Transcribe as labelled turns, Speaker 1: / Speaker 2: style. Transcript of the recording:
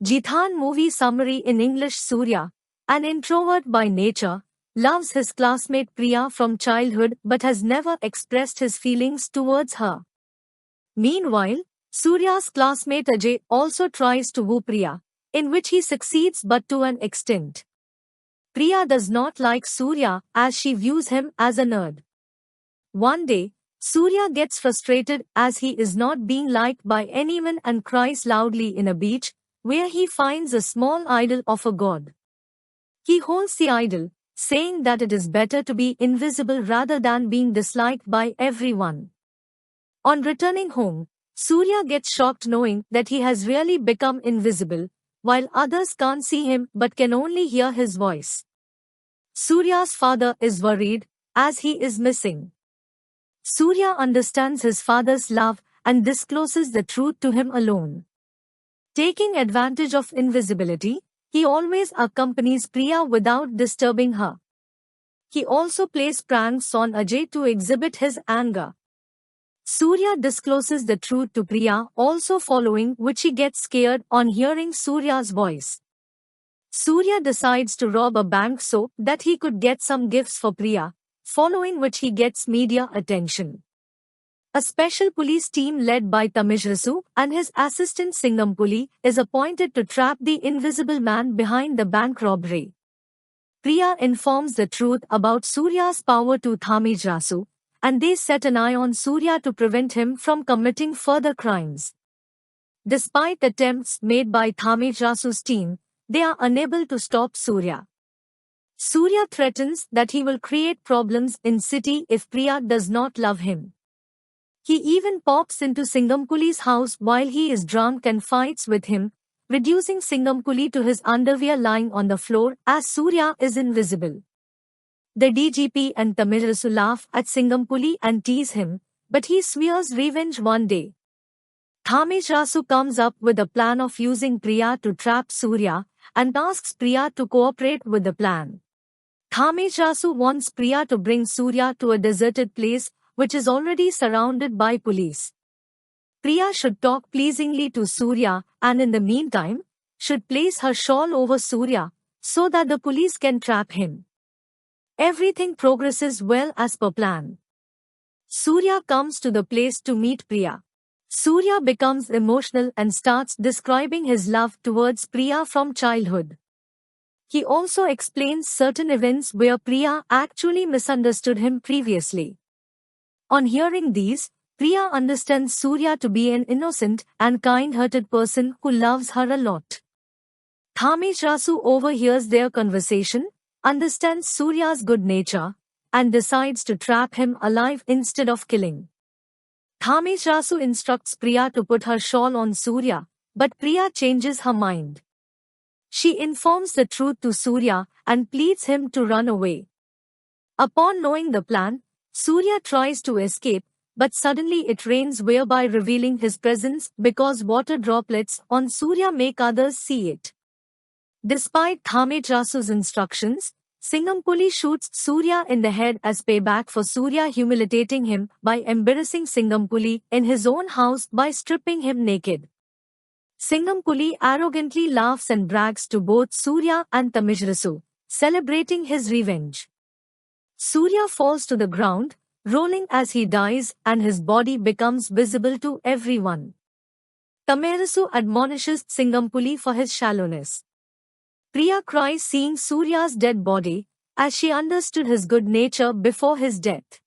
Speaker 1: Jithan movie summary in English. Surya, an introvert by nature, loves his classmate Priya from childhood but has never expressed his feelings towards her. Meanwhile, Surya's classmate Ajay also tries to woo Priya, in which he succeeds but to an extent. Priya does not like Surya as she views him as a nerd. One day, Surya gets frustrated as he is not being liked by anyone and cries loudly in a beach, where he finds a small idol of a god. He holds the idol, saying that it is better to be invisible rather than being disliked by everyone. On returning home, Surya gets shocked knowing that he has really become invisible, while others can't see him but can only hear his voice. Surya's father is worried, as he is missing. Surya understands his father's love and discloses the truth to him alone. Taking advantage of invisibility, he always accompanies Priya without disturbing her. He also plays pranks on Ajay to exhibit his anger. Surya discloses the truth to Priya, also following which he gets scared on hearing Surya's voice. Surya decides to rob a bank so that he could get some gifts for Priya, following which he gets media attention. A special police team led by Tamizrasu and his assistant Singampuli is appointed to trap the invisible man behind the bank robbery. Priya informs the truth about Surya's power to Tamizrasu, and they set an eye on Surya to prevent him from committing further crimes. Despite attempts made by Tamizrasu's team, they are unable to stop Surya. Surya threatens that he will create problems in city if Priya does not love him. He even pops into Singampuli's house while he is drunk and fights with him, reducing Singampuli to his underwear lying on the floor as Surya is invisible. The DGP and Tamizrasu laugh at Singampuli and tease him, but he swears revenge one day. Tamizrasu comes up with a plan of using Priya to trap Surya and asks Priya to cooperate with the plan. Tamizrasu wants Priya to bring Surya to a deserted place which is already surrounded by police. Priya should talk pleasingly to Surya and in the meantime, should place her shawl over Surya so that the police can trap him. Everything progresses well as per plan. Surya comes to the place to meet Priya. Surya becomes emotional and starts describing his love towards Priya from childhood. He also explains certain events where Priya actually misunderstood him previously. On hearing these, Priya understands Surya to be an innocent and kind-hearted person who loves her a lot. Tamizrasu overhears their conversation, understands Surya's good nature, and decides to trap him alive instead of killing. Tamizrasu instructs Priya to put her shawl on Surya, but Priya changes her mind. She informs the truth to Surya and pleads him to run away. Upon knowing the plan, Surya tries to escape, but suddenly it rains, whereby revealing his presence because water droplets on Surya make others see it. Despite Tamizrasu's instructions, Singampuli shoots Surya in the head as payback for Surya humiliating him by embarrassing Singampuli in his own house by stripping him naked. Singampuli arrogantly laughs and brags to both Surya and Tamizrasu, celebrating his revenge. Surya falls to the ground, rolling as he dies, and his body becomes visible to everyone. Tamizrasu admonishes Singampuli for his shallowness. Priya cries seeing Surya's dead body, as she understood his good nature before his death.